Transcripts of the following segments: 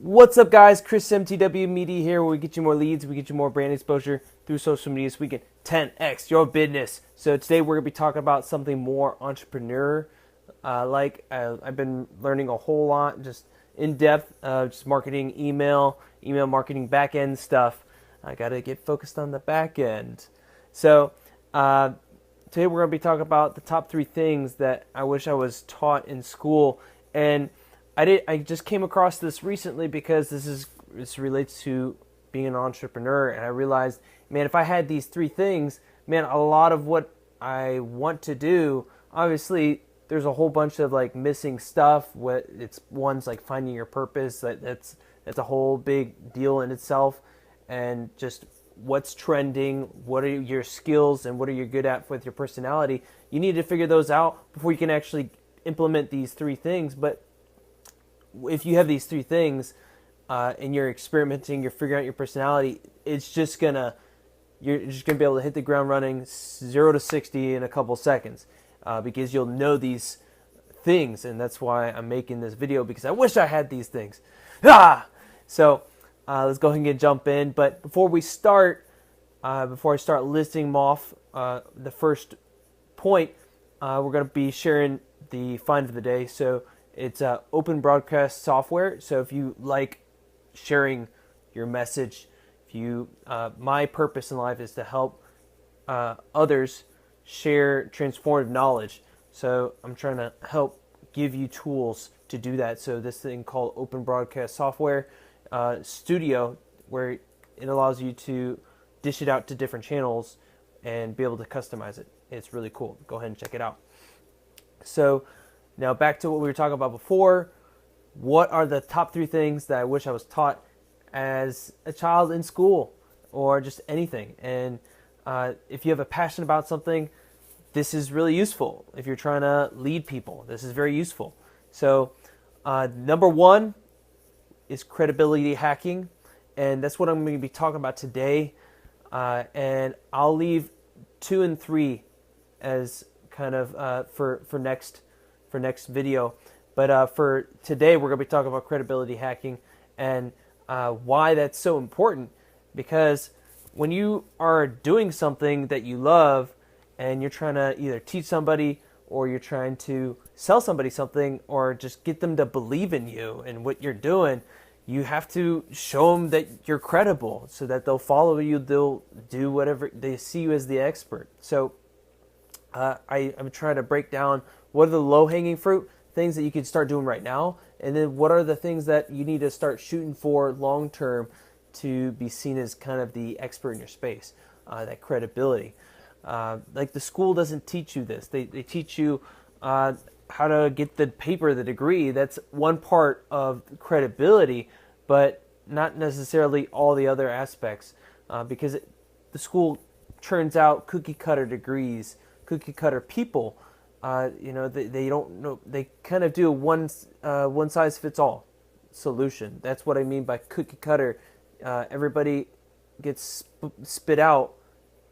What's up, guys? Chris MTW Media here, where we get you more leads, we get you more brand exposure through social media so we can 10x your business. So today we're going to be talking about something more entrepreneur. I've been learning a whole lot, just in depth, just marketing, email marketing, back end stuff. I got to get focused on the back end. So today we're going to be talking about the top 3 things that I wish I was taught in school. And I just came across this recently because this relates to being an entrepreneur, and I realized, man, if I had these 3 things, man, a lot of what I want to do, obviously there's a whole bunch of like missing stuff. One's like finding your purpose. That's a whole big deal in itself, and just what's trending, what are your skills, and what are you good at with your personality. You need to figure those out before you can actually implement these 3 things. But if you have these 3 things and you're experimenting, you're figuring out your personality, you're just gonna be able to hit the ground running 0 to 60 in a couple seconds because you'll know these things. And that's why I'm making this video, because I wish I had these things. So let's go ahead and jump in. But before I start listing them off, the first point, we're going to be sharing the find of the day. So it's open broadcast software. So if you like sharing your message, my purpose in life is to help others share transformative knowledge. So I'm trying to help give you tools to do that. So this thing called Open Broadcast Software Studio, where it allows you to dish it out to different channels and be able to customize it. It's really cool. Go ahead and check it out. So now back to what we were talking about before. What are the top 3 things that I wish I was taught as a child in school, or just anything? And if you have a passion about something, this is really useful. If you're trying to lead people, this is very useful. So number 1 is credibility hacking, and that's what I'm going to be talking about today. And I'll leave 2 and 3 as kind of for next video. But for today, we're going to be talking about credibility hacking and why that's so important. Because when you are doing something that you love and you're trying to either teach somebody, or you're trying to sell somebody something, or just get them to believe in you and what you're doing, you have to show them that you're credible so that they'll follow you. They'll do whatever. They see you as the expert. So I'm trying to break down what are the low-hanging fruit things that you can start doing right now, and then what are the things that you need to start shooting for long-term to be seen as kind of the expert in your space, that credibility. Like the school doesn't teach you this. They teach you how to get the paper, the degree. That's one part of credibility, but not necessarily all the other aspects, because the school churns out cookie-cutter degrees, cookie-cutter people. They don't know. They kind of do a one-size-fits-all solution. That's what I mean by cookie-cutter. Everybody gets spit out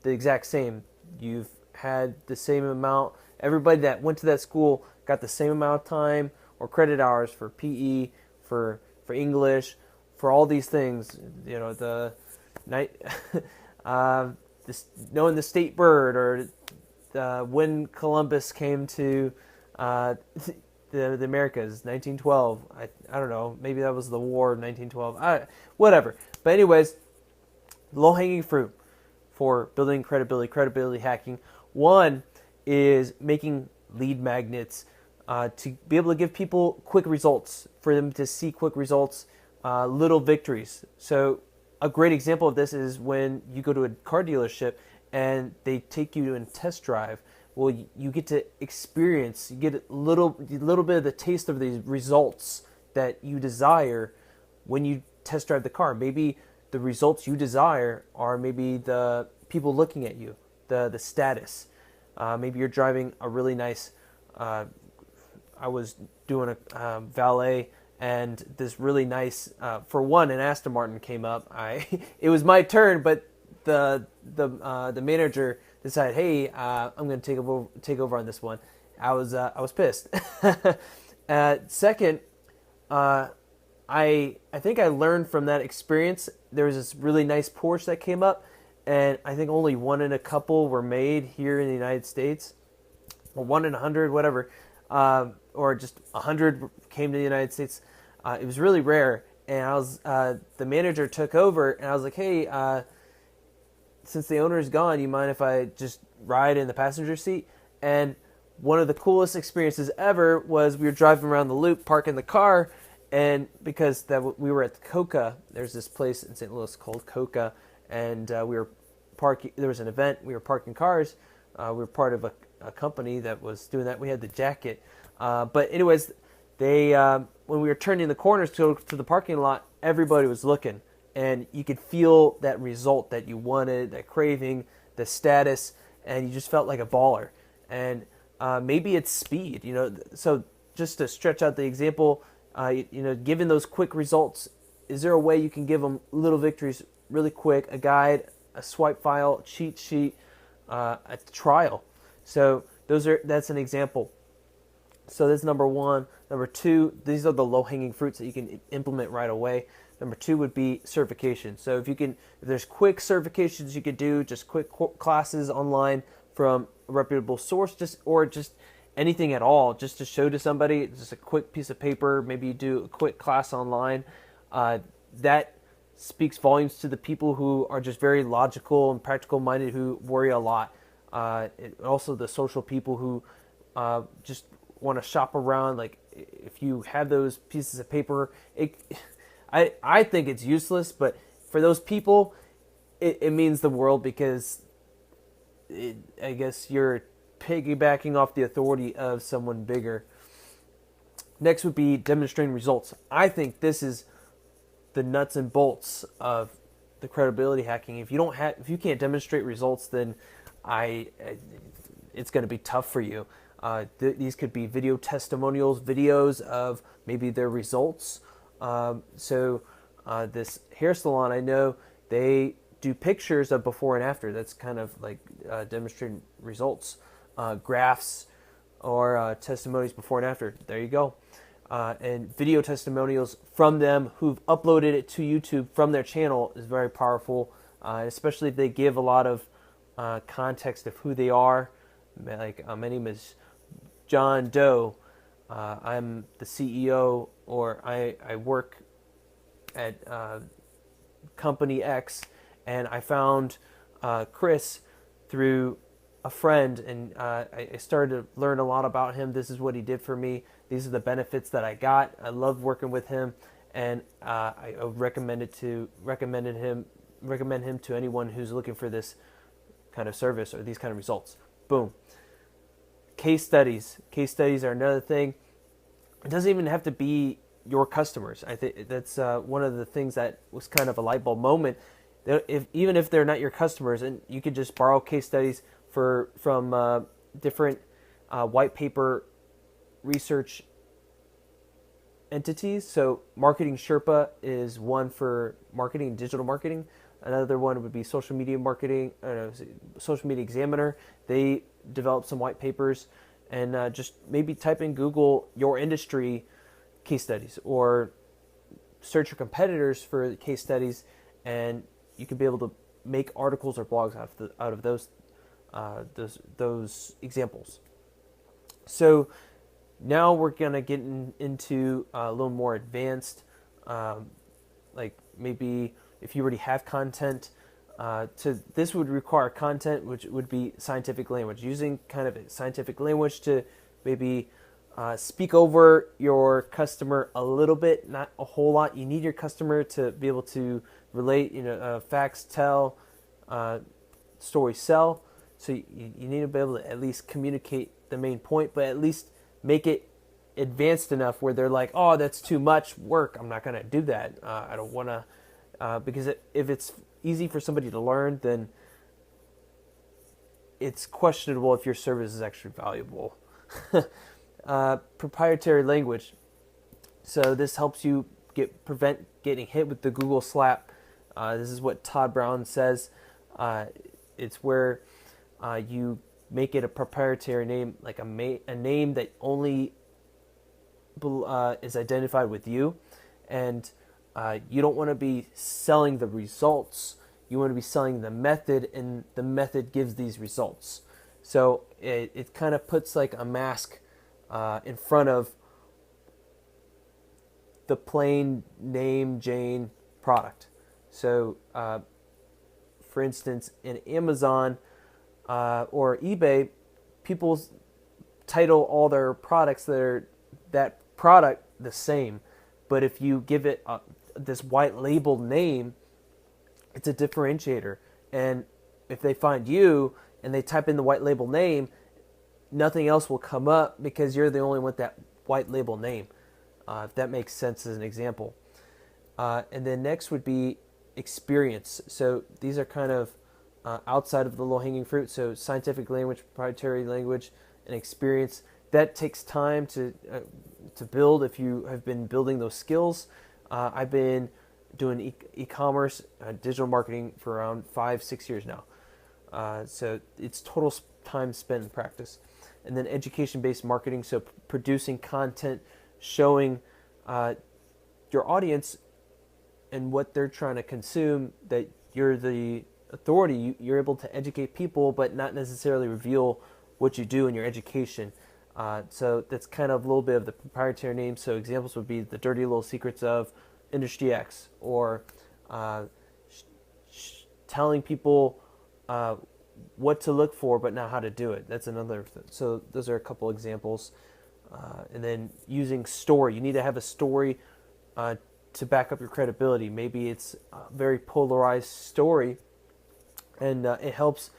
the exact same. You've had the same amount. Everybody that went to that school got the same amount of time or credit hours for PE, for English, for all these things. The night, knowing the state bird, or when Columbus came to the Americas, 1912. I don't know. Maybe that was the War of 1912. Whatever. But anyways, low-hanging fruit for building credibility hacking. 1 is making lead magnets to be able to give people quick results, for them to see quick results, little victories. So a great example of this is when you go to a car dealership and they take you to a test drive. Well, you get to experience, you get a little bit of the taste of these results that you desire when you test drive the car. Maybe the results you desire are maybe the people looking at you, the status. Maybe you're driving a really nice, I was doing a valet, and this really nice, for one, an Aston Martin came up. It was my turn, but the manager decided, hey, I'm going to take over on this one. I was pissed. Second, I think I learned from that experience. There was this really nice Porsche that came up, and I think only one in a couple were made here in the United States, or 1 in 100, whatever, or just 100 came to the United States. It was really rare, and I was the manager took over, and I was like, hey, since the owner is gone, you mind if I just ride in the passenger seat? And one of the coolest experiences ever was we were driving around the loop, parking the car, and because we were at the Coca, there's this place in St. Louis called Coca, and we were parking. There was an event. We were parking cars. We were part of a company that was doing that. We had the jacket, but anyways, they when we were turning the corners to the parking lot, everybody was looking, and you could feel that result that you wanted, that craving, the status, and you just felt like a baller. And maybe it's speed, So just to stretch out the example, given those quick results, is there a way you can give them little victories really quick? A guide, a swipe file, cheat sheet, a trial. So that's an example. So that's number one. Number two, these are the low-hanging fruits that you can implement right away. Number two would be certification. So if there's quick certifications you could do, just quick classes online from a reputable source, just anything at all, just to show to somebody, just a quick piece of paper. Maybe you do a quick class online. That speaks volumes to the people who are just very logical and practical minded, who worry a lot. Also the social people who just want to shop around. Like if you have those pieces of paper, I think it's useless, but for those people, it means the world, because I guess you're piggybacking off the authority of someone bigger. Next would be demonstrating results. I think this is the nuts and bolts of the credibility hacking. If you can't demonstrate results, then it's going to be tough for you. These could be video testimonials, videos of maybe their results. So this hair salon, I know they do pictures of before and after. That's kind of like demonstrating results. Graphs or testimonies before and after. There you go. And video testimonials from them who've uploaded it to YouTube from their channel is very powerful, especially if they give a lot of context of who they are. Like, my name is John Doe. I'm the CEO, or I work at Company X, and I found Chris through a friend, and I started to learn a lot about him. This is what he did for me. These are the benefits that I got. I love working with him, and I recommend him to anyone who's looking for this kind of service or these kind of results. Boom. Case studies. Case studies are another thing. It doesn't even have to be your customers. I think that's one of the things that was kind of a light bulb moment. Even if they're not your customers, and you could just borrow case studies from different white paper research entities. So Marketing Sherpa is one for marketing and digital marketing. Another one would be Social Media Marketing, Social Media Examiner. They develop some white papers, and just maybe type in Google your industry case studies, or search your competitors for case studies, and you could be able to make articles or blogs out of those examples. So now we're gonna get into a little more advanced, like maybe if you already have content. This would require content which would be scientific language, using kind of scientific language to maybe speak over your customer a little bit, not a whole lot. You need your customer to be able to relate. Facts tell, stories sell. So you need to be able to at least communicate the main point, but at least make it advanced enough where they're like, oh, that's too much work. I'm not going to do that. I don't want to, because if it's easy for somebody to learn, then it's questionable if your service is actually valuable. Proprietary language. So this helps you prevent getting hit with the Google slap. This is what Todd Brown says. It's where you make it a proprietary name, like a name that only is identified with you. And you don't want to be selling the results. You want to be selling the method, and the method gives these results. So it kind of puts like a mask in front of the plain name Jane product. So, for instance, in Amazon or eBay, people title all their products that product the same. But if you give it this white label name, it's a differentiator. And if they find you and they type in the white label name, nothing else will come up because you're the only one with that white label name. If that makes sense as an example. And then next would be experience. So these are kind of outside of the low-hanging fruit. So scientific language, proprietary language, and experience. That takes time to build if you have been building those skills. I've been doing e-commerce, digital marketing for around 5-6 years now. So it's total time spent in practice. And then education-based marketing, so producing content, showing your audience and what they're trying to consume, that you're the authority. You're able to educate people, but not necessarily reveal what you do in your education. So that's kind of a little bit of the proprietary name. So examples would be the dirty little secrets of Industry X, or telling people what to look for, but not how to do it. That's another. So those are a couple examples. And then using story. You need to have a story to back up your credibility. Maybe it's a very polarized story, and it helps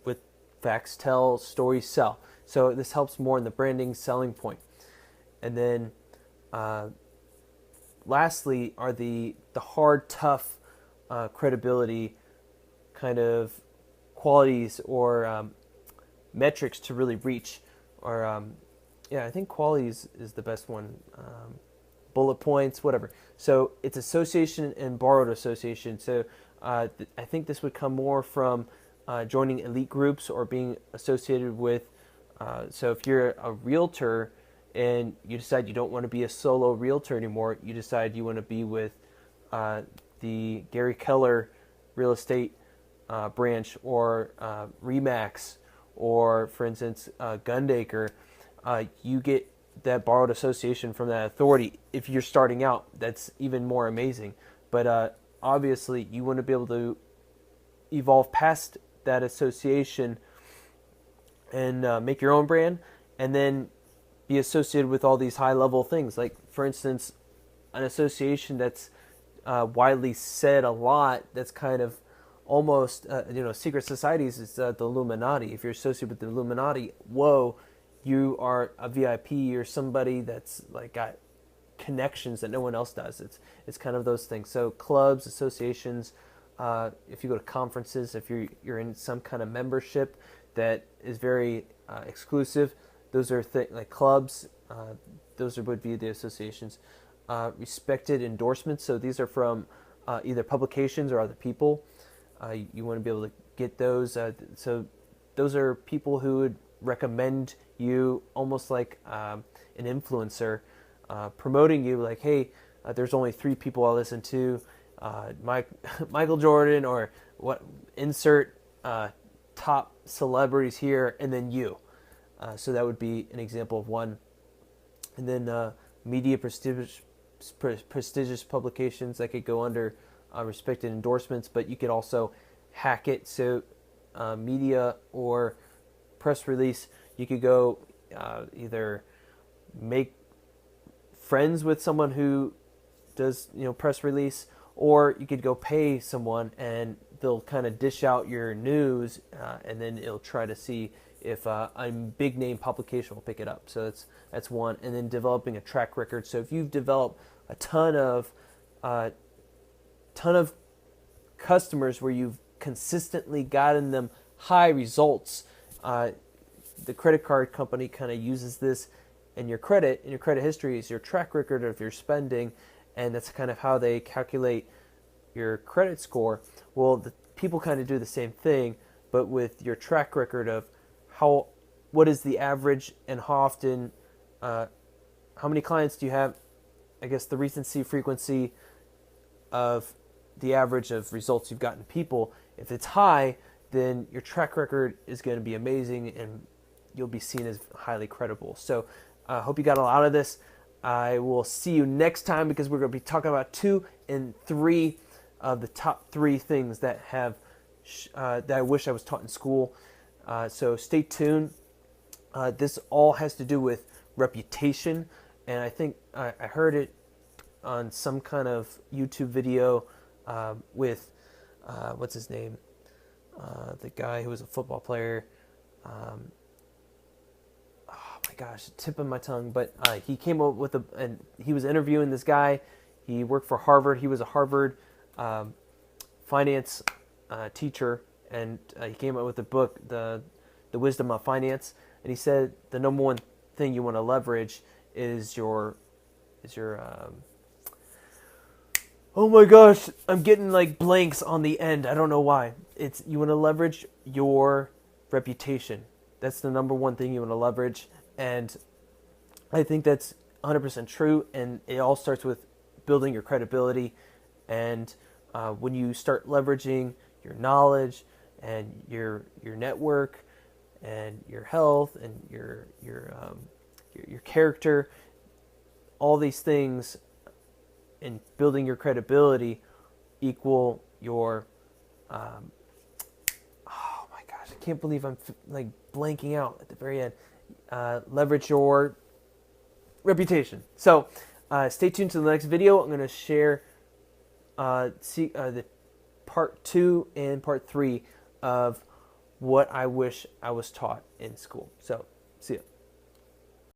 with facts tell, stories sell. So this helps more in the branding selling point. And then lastly are the hard, tough credibility kind of qualities or metrics to really reach. Or I think quality is the best one. Bullet points, whatever. So it's association and borrowed association. So I think this would come more from joining elite groups or being associated with. So if you're a realtor and you decide you don't want to be a solo realtor anymore, you decide you want to be with the Gary Keller real estate branch, or Remax, or for instance Gundaker, you get that borrowed association from that authority. If you're starting out, that's even more amazing. But obviously you want to be able to evolve past that association and make your own brand, and then be associated with all these high level things. Like for instance, an association that's widely said a lot, that's kind of almost secret societies, is the Illuminati. If you're associated with the Illuminati, whoa, you are a VIP. You're somebody that's like got connections that no one else does. It's kind of those things. So clubs, associations, if you go to conferences, if you're in some kind of membership that is very exclusive, those are like clubs. Those would be the associations. Respected endorsements. So these are from either publications or other people. You want to be able to get those. So those are people who would recommend you, almost like an influencer, promoting you. Like, hey, there's only 3 people I listen to, Michael Jordan, or what? Insert top celebrities here, and then you. So that would be an example of one. And then media prestigious publications that could go under respected endorsements, but you could also hack it. So media or press release, you could go either make friends with someone who does press release, or you could go pay someone and they'll kind of dish out your news, and then it'll try to see if a big name publication will pick it up. So that's one. And then developing a track record. So if you've developed a ton of customers where you've consistently gotten them high results, the credit card company kind of uses this, and your credit history is your track record of your spending, and that's kind of how they calculate your credit score. Well, the people kind of do the same thing, but with your track record of what is the average, and how often, how many clients do you have I guess, the recency frequency of the average of results you've gotten people. If it's high, then your track record is going to be amazing and you'll be seen as highly credible. So I hope you got a lot of this. I will see you next time because we're going to be talking about 2 and 3 of the top 3 things that have that I wish I was taught in school. So stay tuned. This all has to do with reputation, and I think I heard it on some kind of YouTube video with what's his name, the guy who was a football player. Oh my gosh, tip of my tongue. But he came up with and he was interviewing this guy. He worked for Harvard. He was a Harvard finance teacher, and he came up with a book, the Wisdom of Finance. And he said the number one thing you want to leverage is your oh my gosh, I'm getting like blanks on the end. I don't know why. You want to leverage your reputation. That's the number one thing you want to leverage. And I think that's 100% true. And it all starts with building your credibility. And when you start leveraging your knowledge and your network and your health and your character, all these things, and building your credibility equal your oh my gosh, I can't believe I'm like blanking out at the very end. Leverage your reputation. So stay tuned to the next video. I'm going to share the part 2 and part 3 of what I wish I was taught in school. So see ya.